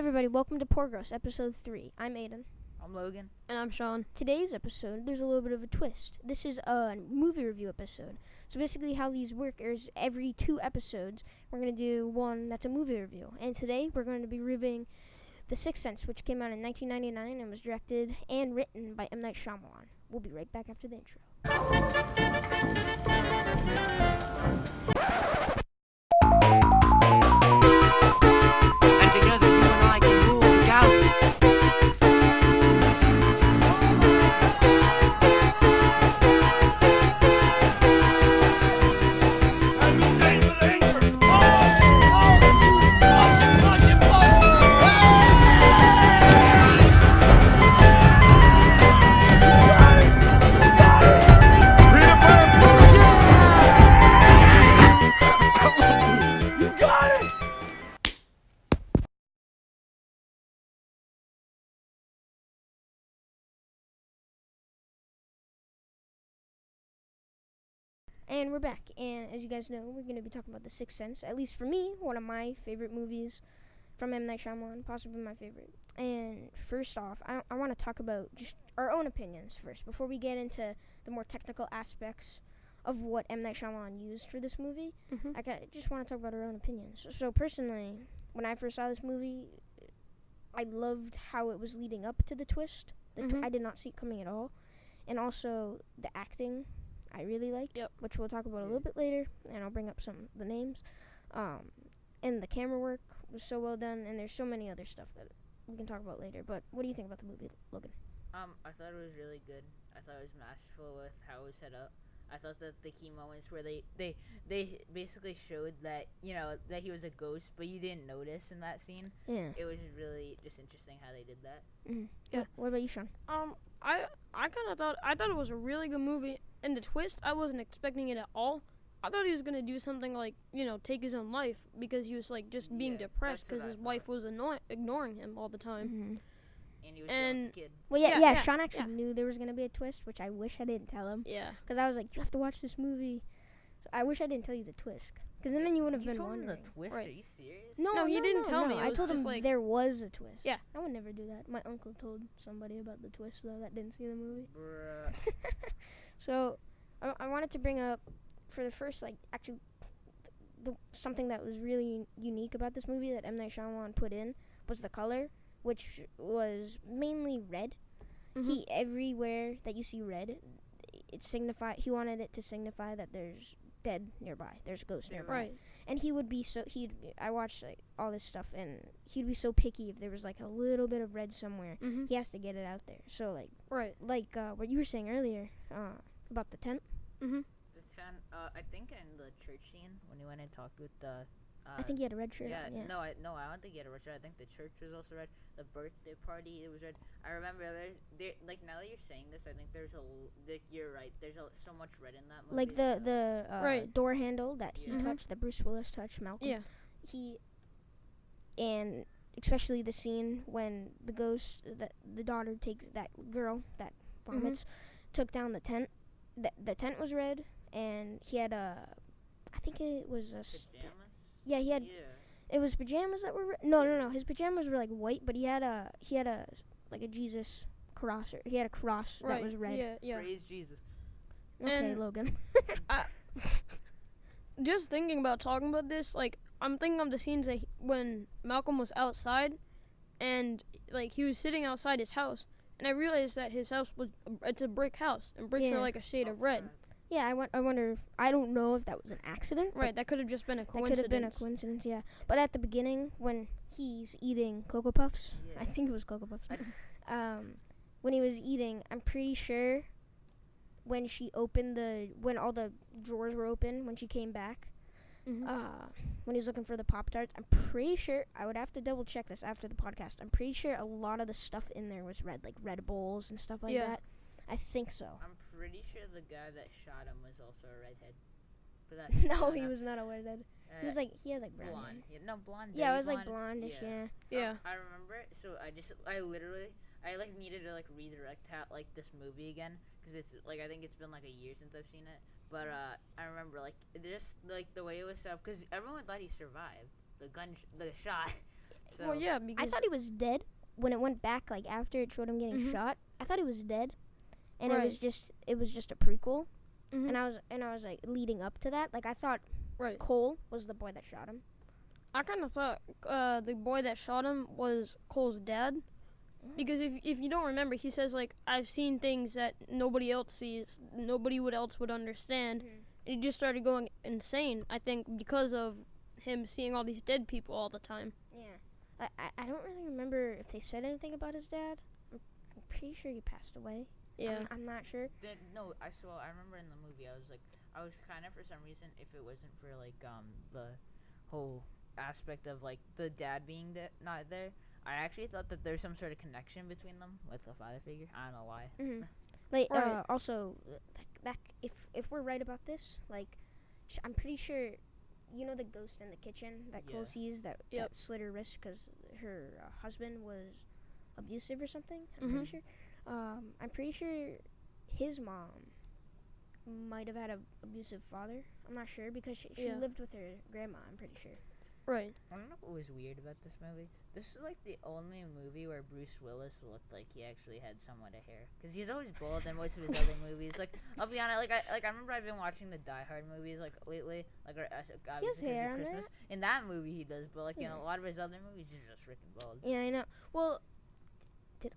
Everybody, welcome to Porg Roast episode 3. I'm Aiden. I'm Logan. And I'm Sean. Today's episode, there's a little bit of a twist. This is a movie review episode. So basically how these work is every 2 episodes, we're going to do one that's a movie review. And today, we're going to be reviewing The Sixth Sense, which came out in 1999 and was directed and written by M. Night Shyamalan. We'll be right back after the intro. And together, you and I can rule the galaxy. And we're back, and as you guys know, we're going to be talking about The Sixth Sense. At least for me, one of my favorite movies from M. Night Shyamalan, possibly my favorite. And first off, I want to talk about just our own opinions first, before we get into the more technical aspects of what M. Night Shyamalan used for this movie. I just want to talk about our own opinions. So personally, when I first saw this movie, I loved how it was leading up to the twist. I did not see it coming at all. And also, the acting I really liked, which we'll talk about a little bit later, and I'll bring up some of the names. And the camera work was so well done, and there's so many other stuff that we can talk about later. But what do you think about the movie, Logan? I thought it was really good. I thought it was masterful with how it was set up. I thought that the key moments where they basically showed that, you know, that he was a ghost, but you didn't notice in that scene. Yeah. It was really just interesting how they did that. Yeah. What about you, Sean? I kind of thought it was a really good movie, and the twist I wasn't expecting it at all. I thought he was gonna do something like, you know, take his own life because he was like just being depressed because his wife was ignoring him all the time. And he was a kid. Well, yeah. Sean actually knew there was gonna be a twist, which I wish I didn't tell him. Yeah. Because I was like, you have to watch this movie. So I wish I didn't tell you the twist, because then you wouldn't have been wondering. You told him the twist? Right. Are you serious? No, he didn't tell me. It I was told him just like there was a twist. Yeah. I would never do that. My uncle told somebody about the twist, though, that didn't see the movie. Bruh. So, I wanted to bring up, for the first, something that was really unique about this movie that M. Night Shyamalan put in was the color, which was mainly red. He, everywhere that you see red, he wanted it to signify that there's dead nearby. There's ghosts nearby. Right. And he would be I watched all this stuff, and he'd be so picky if there was a little bit of red somewhere. He has to get it out there. So what you were saying earlier about the tent. The tent, I think in the church scene when he went and talked with the I think he had a red shirt on, yeah. No, I don't think he had a red shirt. I think the church was also red. The birthday party, it was red. I remember there now that you're saying this, I think you're right. There's so much red in that movie. The door handle that he touched, that Bruce Willis touched, Malcolm. Yeah. And especially the scene when the ghost, the daughter takes that girl that vomits, took down the tent. The tent was red, and he had I think it was a pajamas. He had. It was pajamas that were red. No. His pajamas were white, but he had a Jesus cross. He had a cross that was red. Yeah. Praise Jesus. Okay, And Logan. Just thinking about talking about this, I'm thinking of the scenes when Malcolm was outside, and he was sitting outside his house, and I realized that his house it's a brick house, and bricks are a shade of red. Yeah, I wonder. I don't know if that was an accident. Right, that could have just been a coincidence. That could have been a coincidence, yeah. But at the beginning, when he's eating Cocoa Puffs, I think it was Cocoa Puffs. When he was eating, I'm pretty sure when all the drawers were open, when she came back, when he was looking for the Pop-Tarts, I'm pretty sure, I would have to double check this after the podcast, I'm pretty sure a lot of the stuff in there was red, like Red Bulls and stuff like that. I think so. I'm pretty sure the guy that shot him was also a redhead. No, he was not a redhead. He was he had brown blonde. Blonde. Yeah, it was blondish. Yeah. I remember it. So I literally needed to redirect this movie again, because it's I think it's been a year since I've seen it. But I remember just the way it was set up, because everyone thought he survived the shot. So Well, yeah, I because thought he was dead when it went back. Like after it showed him getting Mhm. shot, I thought he was dead, and Right. it was just a prequel. Mhm. And I was like leading up to that. Like I thought right. Cole was the boy that shot him. I kind of thought the boy that shot him was Cole's dad, because if you don't remember, he says like, I've seen things that nobody else sees, nobody else would understand. Mhm. And he just started going insane. I think because of him seeing all these dead people all the time. Yeah. I don't really remember if they said anything about his dad. I'm pretty sure he passed away. Yeah. I'm not sure. No, I remember in the movie I was kind of, for some reason, if it wasn't for like the whole aspect of like the dad being not there, I actually thought that there's some sort of connection between them with the father figure. I don't know why. Mm-hmm. Like Right. also that if we're right about this, like I'm pretty sure, you know, the ghost in the kitchen that Yeah. Cole sees that Yep. slit her wrist because her husband was abusive or something. I'm Mhm. pretty sure. I'm pretty sure his mom might have had a abusive father. I'm not sure because she Yeah. lived with her grandma. I'm pretty sure. Right. I don't know what was weird about this movie. This is like the only movie where Bruce Willis looked like he actually had somewhat of hair, because he's always bald in most of his other movies. Like, I'll be honest, I remember I've been watching the Die Hard movies like lately, like obviously because hair of on Christmas. In that movie he does, but like in Yeah. a lot of his other movies he's just freaking bald. Yeah, I know. Well, did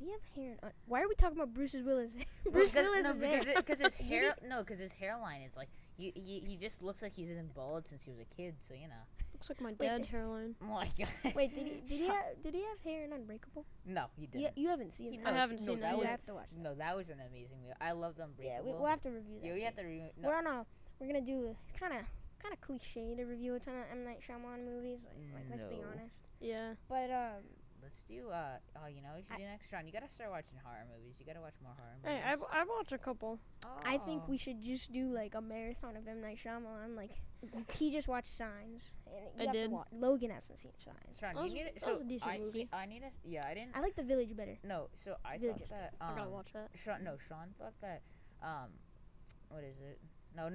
he have hair? Why are we talking about Bruce Willis? Well, Bruce because, Willis no, is because hair. because his Did hair, because his hairline is like he just looks like he's been bald since he was a kid. So you know. Looks like my Wait, dad's hairline. Oh my god. Wait, did he have hair in Unbreakable? No, he didn't. You haven't seen I that. haven't seen that You yet. have to watch that. No, that was an amazing movie. I loved Yeah, Unbreakable. we'll have to review that. Yeah, we soon. have to review. No, We're gonna do a kind of cliche to review a ton of M Night Shyamalan movies. Like let's be No. honest. Yeah. But let's do. You know, what you should do next round. You gotta start watching horror movies. You gotta watch more horror Hey, movies. I've watched a couple. I think Oh. we should just do like a marathon of M Night Shyamalan. Like he just watched Signs. And you I have did. To watch. Logan hasn't seen Signs. Sean, That was- you need that was a decent movie. I need a. Yeah, I didn't. I like The Village better. No, so I Village thought is that. I gotta watch that. Sean thought that. What is it? No.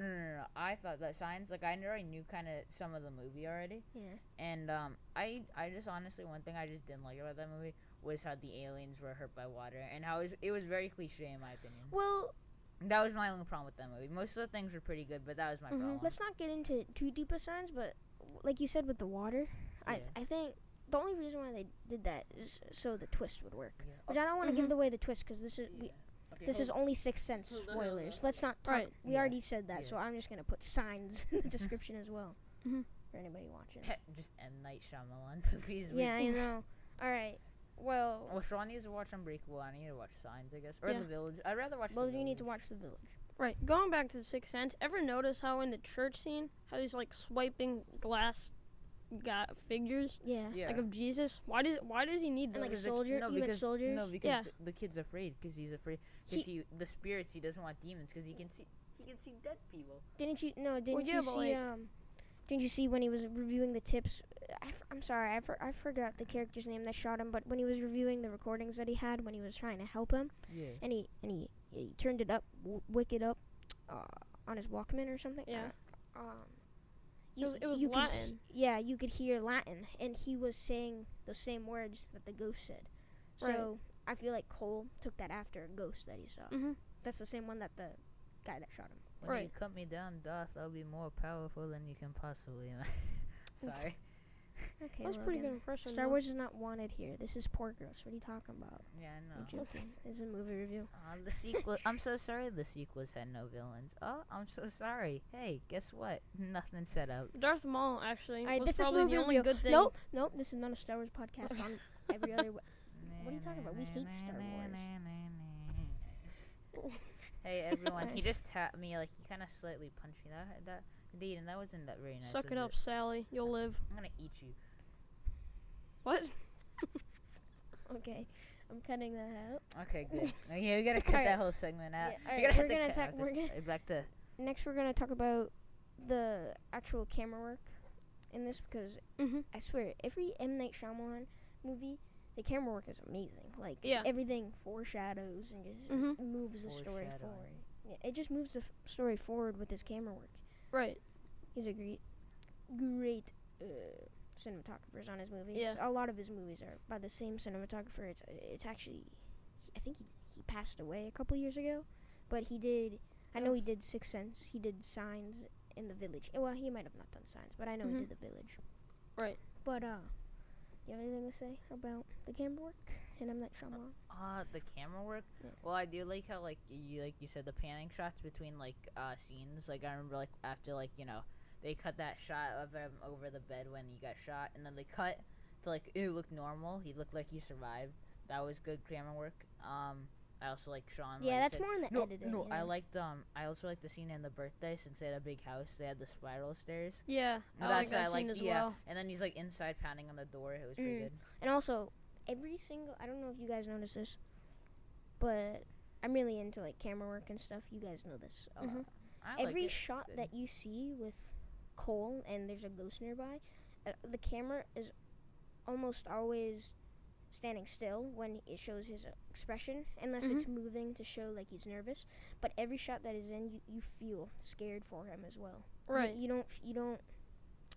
I thought that Signs. Like I already knew kind of some of the movie already. Yeah. And I just honestly, one thing I just didn't like about that movie was how the aliens were hurt by water and how it was very cliche in my opinion. Well, That was my only problem with that movie. Most of the things were pretty good, but that was my problem. let's not get into too deep of Signs, but like you said with the water, Yeah. I think the only reason why they did that is so the twist would work. Yeah. Which I don't want to give away the twist because this is Okay, this hold- is only Sixth Sense Hold on, spoilers. Let's not talk. Right. We Yeah. already said that, Yeah. so I'm just gonna put Signs in the description as well Mhm. for anybody watching. just M Night Shyamalan movies. Yeah, I know. All right. Well, Well, Sean needs to watch Unbreakable. I need to watch Signs, I guess, or Yeah. The Village. I'd rather watch. both The of you need to Village. watch The Village. Right. Going back to the Sixth Sense, ever notice how in the church scene, how he's like swiping glass figures Yeah. Yeah. like of Jesus? Why does he need And those? like Because soldier, no, you meant because soldiers? no, because Yeah. the kid's afraid because he's afraid because the spirits he doesn't want demons because he can see dead people. Didn't you? No, didn't yeah, you but, see? like- Didn't you see when he was reviewing the tips? I'm sorry, I forgot the character's name that shot him. But when he was reviewing the recordings that he had when he was trying to help him, Yeah. and he turned it up, wicked up, on his Walkman or something. Yeah. You, It was you could Latin. yeah, you could hear Latin, and he was saying the same words that the ghost said. So Right. I feel like Cole took that after a ghost that he saw. Mhm. That's the same one that the guy that shot him. When Right. you cut me down, Doth, I'll be more powerful than you can possibly. Sorry. Okay, That's a pretty good Logan. impression. Star though. Wars is not wanted here. This is Porg Roast. What are you talking about? Yeah, I I'm know. joking. This is a movie review. The sequel. I'm so sorry. The sequels had no villains. Oh, I'm so sorry. Hey, guess what? Nothing set up. Darth Maul actually All right, was this is probably movie the only review. good thing. Nope. This is not a Star Wars podcast on every other. What are you talking about? We hate Star Wars. Hey everyone, he just tapped me like he kind of slightly punched me. That Aiden, that wasn't that very nice. Suck was it up, Sally. You'll live. I'm gonna eat you. What? Okay, I'm cutting that out. Okay, good. Yeah, we gotta cut Alright. that whole segment out. Yeah, We alright, gotta we're have to gonna cut talk- out we're this- gonna- back to. Next, we're gonna talk about the actual camera work in this because Mhm. I swear every M Night Shyamalan movie, the camera work is amazing. Like Yeah. everything foreshadows and just Mhm. moves the story Foreshadowing. forward. Yeah, it just moves the story forward with his camera work. Right. He's a great cinematographers on his movies. Yeah. A lot of his movies are by the same cinematographer. It's actually, I think he passed away a couple years ago, but he did. I know he did Sixth Sense. He did Signs in The Village. Well, he might have not done Signs, but I know he did The Village. Right. But you have anything to say about the camera work in M. Night Shyamalan? The camera work. Yeah. Well, I do like how you said the panning shots between scenes. Like I remember after they cut that shot of him over the bed when he got shot, and then they cut to it looked normal. He looked like he survived. That was good camera work. I also like Sean. Yeah, that's said. more in the editing. No, yeah. I also liked the scene in the birthday since they had a big house. They had the spiral stairs. Yeah, And I like that's that what scene as yeah. well. And then he's inside pounding on the door. It was pretty good. And also, every single, I don't know if you guys notice this, but I'm really into camera work and stuff. You guys know this. I Every like it. shot that you see with Cole and there's a ghost nearby, the camera is almost always standing still when it shows his expression, unless it's moving to show he's nervous. But every shot that is in, you feel scared for him as well. Right. You don't.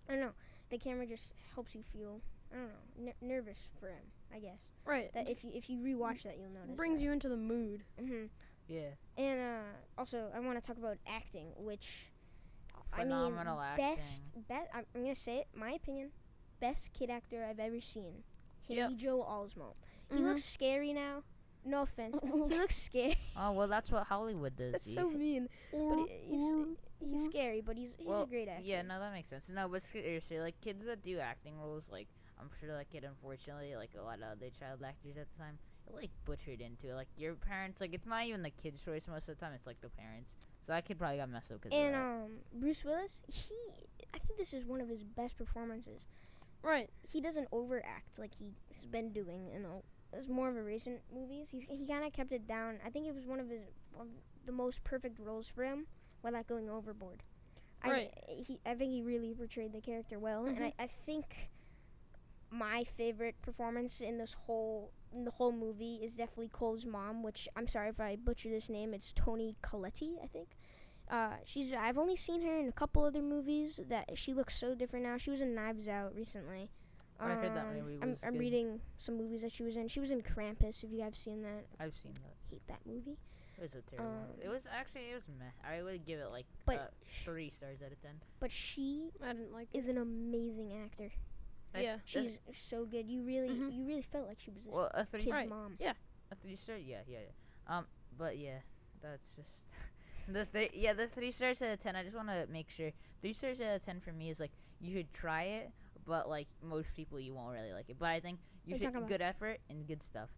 I don't know. The camera just helps you feel, I don't know, nervous for him, I guess. Right. That if you rewatch that, you'll notice. Brings that. you into the mood. Yeah. And also, I want to talk about acting, which Phenomenal acting. best. I'm gonna say it. My opinion, best kid actor I've ever seen. Haley Joel Osment. He looks scary now. No offense. He looks scary. Oh well, that's what Hollywood does. That's so mean. But he's scary, but he's a great actor. Yeah, no, that makes sense. No, but seriously, kids that do acting roles, I'm sure unfortunately, a lot of other child actors at the time, are, butchered into it. Your parents, it's not even the kid's choice most of the time. It's the parents. So that kid probably got messed up because of that. And Bruce Willis, I think this is one of his best performances. Right. He doesn't overact like he's been doing in it's more of a recent movies. He kind of kept it down. I think it was one of the most perfect roles for him without going overboard. Right. I think he really portrayed the character well, and I think my favorite performance in the whole movie is definitely Cole's mom, which I'm sorry if I butcher this name. It's Toni Collette, I think. I've only seen her in a couple other movies that she looks so different now. She was in Knives Out recently. I heard that movie was I'm good. reading some movies that she was in. She was in Krampus, if you guys have seen that. I've seen that. Hate that movie. It was a terrible movie. It was meh. I would give it 3 stars out of 10. But she I didn't like is an amazing actor. Yeah. She's so good. You really felt like she was this a 3 kid's Right. mom. Yeah. A 3 star? Yeah. But yeah, that's just the 3 stars out of 10. I just want to make sure 3 stars out of 10 for me is you should try it, but most people you won't really like it. But I think you should good effort and good stuff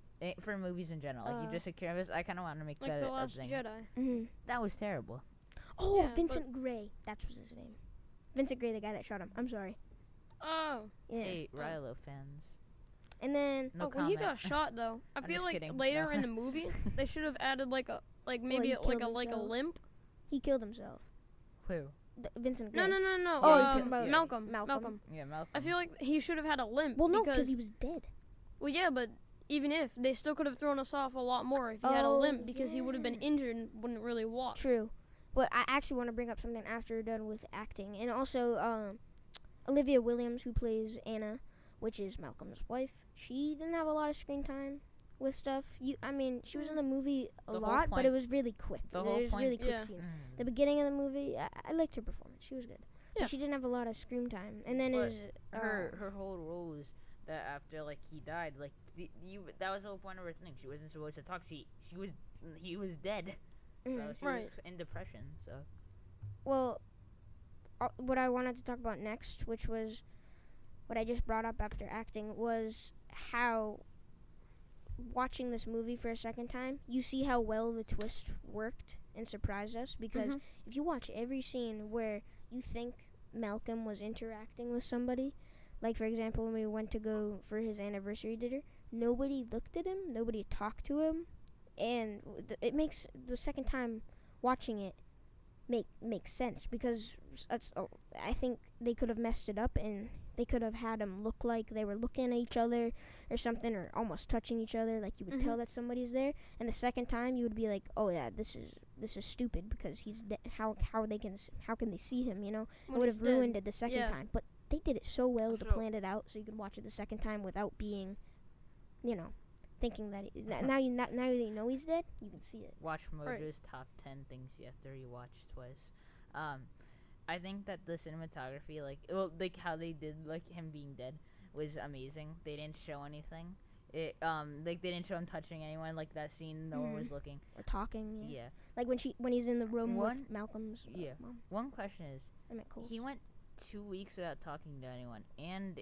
for movies in general. You just said Krampus. I kind of want to make that The a Last thing. Jedi. That was terrible. Oh, Yeah, Vincent Gray. That's his name. Vincent Gray, the guy that shot him. I'm sorry. Oh. Yeah. Hey, Rilo fans. And then No when he comment. got shot though, I I'm feel just like kidding. later No. in the movie they should have added he killed a himself. limp. he killed himself. Who? Vincent Gray. No. Oh, you're talking about Malcolm. Malcolm. Yeah, Malcolm. I feel like he should have had a limp. Well, no, because he was dead. Well, yeah, but even if they still could have thrown us off a lot more if he had a limp because he would have been injured and wouldn't really walk. True. But I actually want to bring up something after we're done with acting. And also, Olivia Williams, who plays Anna, which is Malcolm's wife, she didn't have a lot of screen time with stuff. She was in the movie a The whole lot, but point- it was really quick. the There whole was point- really quick Yeah. scenes. The beginning of the movie, I liked her performance. She was good. Yeah. But she didn't have a lot of screen time. And then But her her whole role was that after he died, that was the whole point of her thing. She wasn't supposed to talk. He was dead. So she Right. was in depression. So well, what I wanted to talk about next, which was what I just brought up after acting, was how watching this movie for a second time, you see how well the twist worked and surprised us. Because if you watch every scene where you think Malcolm was interacting with somebody, like for example when we went to go for his anniversary dinner, nobody looked at him, nobody talked to him, and it makes the second time watching it make sense, because I think they could have messed it up and they could have had them look like they were looking at each other or something, or almost touching each other, like you would tell that somebody's there. And the second time you would be like, oh yeah, this is stupid because he's how can they see him, you know? It would have ruined it the second time. But they did it so well to So- plan it out so you could watch it the second time without being, thinking that now you know he's dead. You can see it. Watch Right. Mojo's top 10 things you have to rewatch twice. I think that the cinematography, like how they did like him being dead, was amazing. They didn't show anything. They didn't show him touching anyone. Like that scene, no one was looking. Or talking. Yeah. Yeah. Like when he's in the room One- with Malcolm's Yeah. mom. One question is, I meant Cole. he went 2 weeks without talking to anyone, and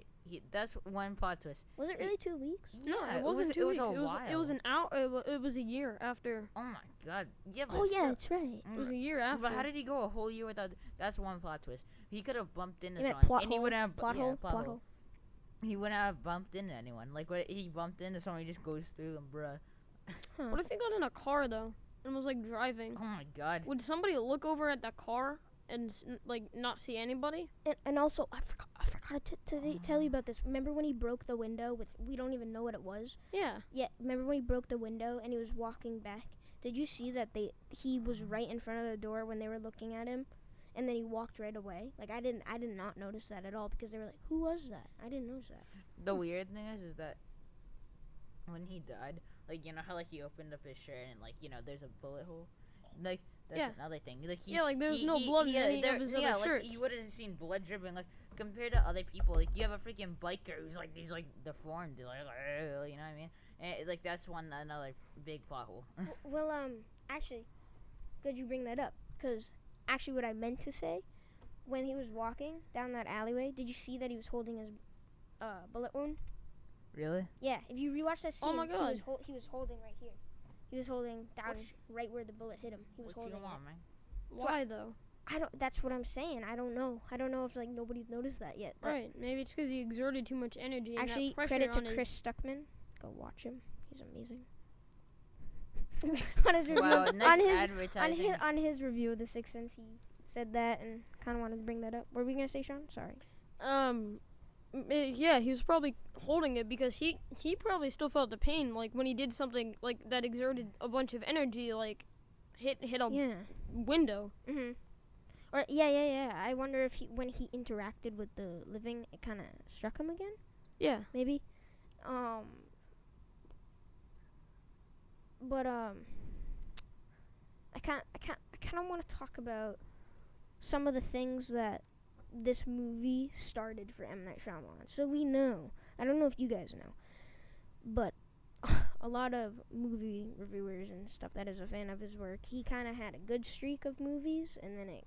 that's one plot twist. Was it really 2 weeks? No, Yeah, it wasn't 2 weeks. a It was while. an hour. It was a year after. Oh my god. Yeah, but Oh yeah, still- that's right. It was a year after. But how did he go a whole year without? That's one plot twist. He could have bumped into You meant someone, plot and he hole? wouldn't have Plot hole? Plot hole. He wouldn't have bumped into anyone. Like what he bumped into someone, he just goes through them, bruh. Huh. What if he got in a car though and was like driving? Oh my god. Would somebody look over at that car and not see anybody? And also, I forgot to tell you about this. Remember when he broke the window with? We don't even know what it was. Yeah. Yeah. Remember when he broke the window and he was walking back? Did you see that he was right in front of the door when they were looking at him, and then he walked right away? Like I did not notice that at all because they were like, "Who was that?" I didn't notice that. The weird thing is that when he died, like how like he opened up his shirt and there's a bullet hole. Like that's Yeah. another thing. Like there's no blood in any of his other shirts. You would have seen blood dripping. Like compared to other people, like you have a freaking biker who's like he's like deformed, like you know what I mean? And like that's another big plot hole. Well, actually, good you bring that up because actually, what I meant to say, when he was walking down that alleyway, did you see that he was holding his bullet wound? Really? Yeah, if you rewatch that scene, Oh my God. he was holding right here. He was holding down right where the bullet hit him. He was What you holding it. want, man? Why though? I don't. That's what I'm saying. I don't know. I don't know if like nobody's noticed that yet. Right. Maybe it's because he exerted too much energy. Actually, and that credit pressure to on Chris Stuckman. Go watch him. He's amazing. on his review, Wow, on nice his advertising. on his review of The Sixth Sense, he said that and kind of wanted to bring that up. What were we gonna say, Sean? Sorry. Yeah, he was probably holding it because he probably still felt the pain, like when he did something like that exerted a bunch of energy, like hit a Yeah. window. Mhm. Or yeah. I wonder if when he interacted with the living, it kind of struck him again. Yeah. Maybe. But I kind of want to talk about some of the things that this movie started for M. Night Shyamalan. So we know, I don't know if you guys know, but a lot of movie reviewers and stuff that is a fan of his work, he kind of had a good streak of movies, and then it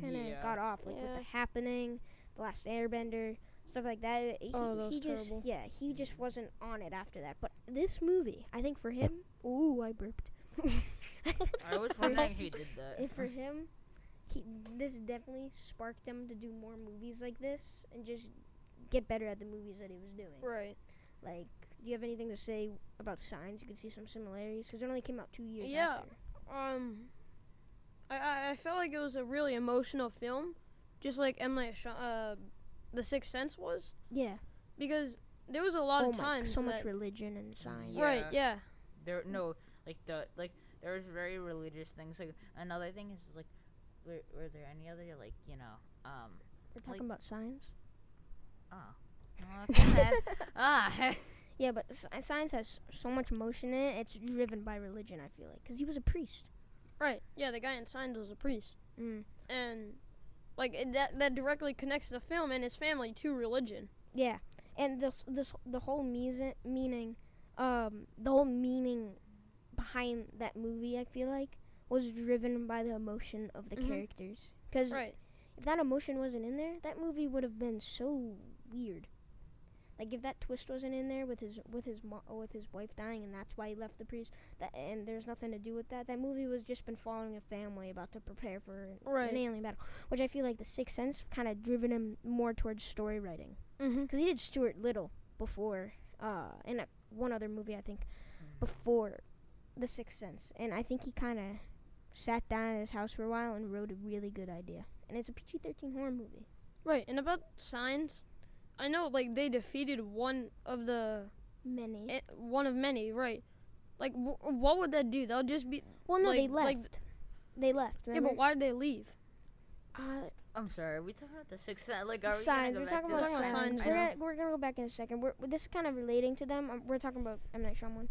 kind of Yeah. got off, like with Yeah. The Happening, The Last Airbender, stuff like that. That was terrible. He just wasn't on it after that. But this movie, I think for him, ooh, I burped. I was wondering who did that. And for him, this definitely sparked him to do more movies like this and just get better at the movies that he was doing. Right. Like, do you have anything to say about Signs? You can see some similarities because it only came out 2 years Yeah. after. I felt like it was a really emotional film, just like The Sixth Sense was, Yeah. because there was a lot of times so much that- religion and Signs. Yeah. Right. Yeah. There there was very religious things. Like another thing is like, were there any other We're talking like- about Signs. oh, go ahead. Yeah, but Signs has so much emotion in it. It's driven by religion, I feel like, because he was a priest. Right. Yeah. The guy in Signs was a priest, Mm. and that directly connects the film and his family to religion. Yeah, and the whole meaning behind that movie, I feel like, was driven by the emotion of the Mhm. characters. Because Right. if that emotion wasn't in there, that movie would have been so weird. Like if that twist wasn't in there with his wife dying, and that's why he left the priest. And there's nothing to do with that. That movie was just been following a family about to prepare for Right. an alien battle, which I feel like The Sixth Sense kind of driven him more towards story writing. Mm-hmm. Because he did Stuart Little before, in one other movie, I think, before The Sixth Sense. And I think he kind of sat down at his house for a while and wrote a really good idea. And it's a PG-13 horror movie. Right. And about Signs, I know like they defeated one of many. Right. Like what would that do? They'll just be. Well, no, they like- left. They left. Yeah, Remember? but why did they leave? I'm sorry. Are we talking about the Sixth Sense? Like, are we Signs. gonna We're go back talking to about the Signs. signs. We're gonna go back in a second. This is kind of relating to them. We're talking about M Night Shyamalan.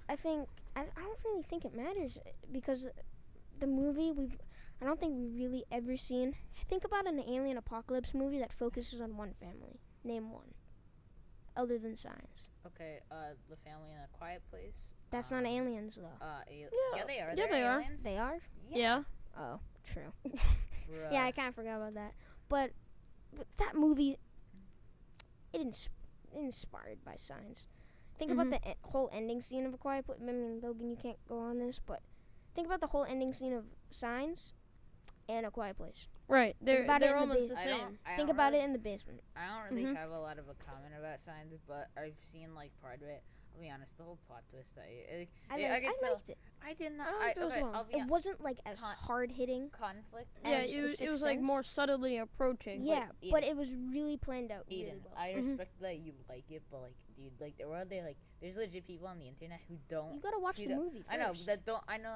I think I don't really think it matters because the movie I don't think we've really ever seen. Think about an alien apocalypse movie that focuses on one family. Name one, other than Signs. Okay, The Family in a Quiet Place. That's not aliens though. Yeah, they are. Yeah, They're they are. aliens. They are. Yeah. Oh, true. Bruh. Yeah, I kind of forgot about that. But that movie, inspired by Signs. Think about the whole ending scene of A Quiet Place. I mean, Logan, you can't go on this, but think about the whole ending scene of Signs and A Quiet Place. Right. They're about it in the almost the base- same. Think about it in the basement. I don't really have a lot of a comment about Signs, but I've seen like part of it. I'll be honest, the whole plot twist. I could tell. liked it. I did not. I liked it as well. I'll be It wasn't like as hard hitting. conflict. Yeah, as The it Sixth was like Sense. more subtly approaching. Yeah, Eden. but it was really planned out really Aiden, well. I respect that you like it, but like, dude, like, there's legit people on the internet who don't. You gotta watch you the don't- movie first. I know that don't. I know.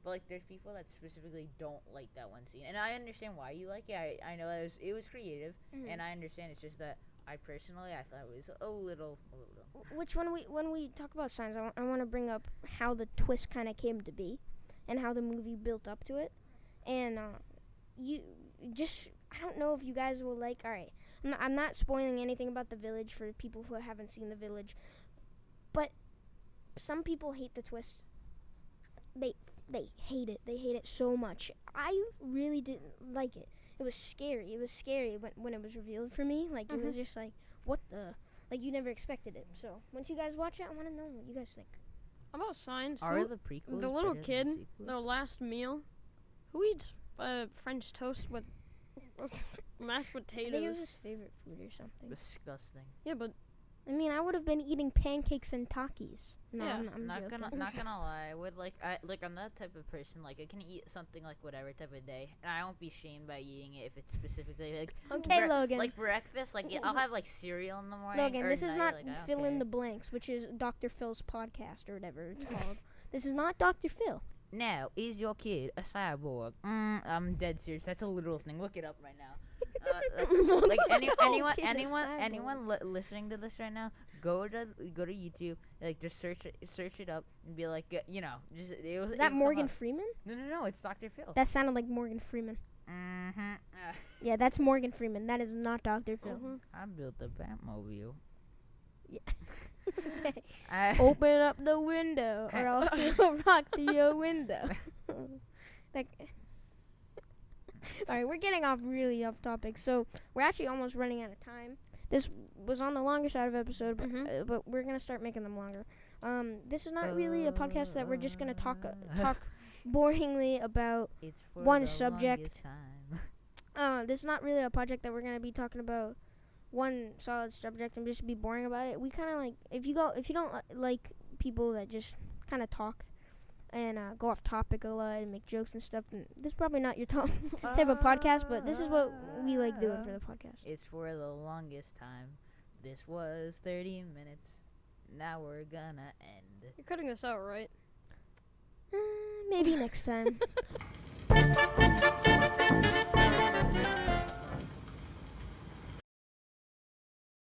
But like, there's people that specifically don't like that one scene, and I understand why you like it. I know it was creative, and I understand. It's just that I personally I thought it was a little. Which when we talk about Signs, I want to bring up how the twist kind of came to be, and how the movie built up to it, and I don't know if you guys will like. All right, I'm not spoiling anything about The Village for people who haven't seen The Village, but some people hate the twist. They hate it. They hate it so much. I really didn't like it. It was scary. It was scary when it was revealed for me. Like it was just like, what the. Like, you never expected it. So, once you guys watch it, I want to know what you guys think. About Signs. Are the prequels The little better than kid, the sequels? their last meal. Who eats French toast with mashed I think it was potatoes? his favorite food or something. Disgusting. Yeah, but I mean, I would have been eating pancakes and Takis. No, Yeah. I'm Not joking. gonna lie. I would I'm that type of person. Like I can eat something like whatever type of day, and I won't be shamed by eating it if it's specifically like Okay, Logan. like breakfast. Like I'll have like cereal in the morning. Logan, or this is night, not like, I don't Fill in care. the Blanks, which is Dr. Phil's podcast or whatever it's called. This is not Dr. Phil. Now, is your kid a cyborg? I'm dead serious. That's a literal thing. Look it up right now. Like anyone listening to this right now, go to YouTube. Like just search it up and be like, just Is that Morgan Freeman? No, it's Dr. Phil. That sounded like Morgan Freeman. Mm-hmm. Yeah, that's Morgan Freeman. That is not Dr. Phil. I built a Batmobile. Yeah. Open up the window, or I'll throw a rock through your window. Like, all right, we're getting really off topic. So we're actually almost running out of time. This was on the longer side of episode, but we're gonna start making them longer. This is not really a podcast that we're just gonna talk boringly about It's for one the subject. longest time. This is not really a project that we're gonna be talking about one solid subject and just be boring about it. We kind of like if you don't like people that just kind of talk and go off topic a lot and make jokes and stuff, then this is probably not your type of podcast. But this is what we like doing for the podcast. It's for the longest time. This was 30 minutes. Now we're gonna end. you're cutting this out, right? Maybe next time.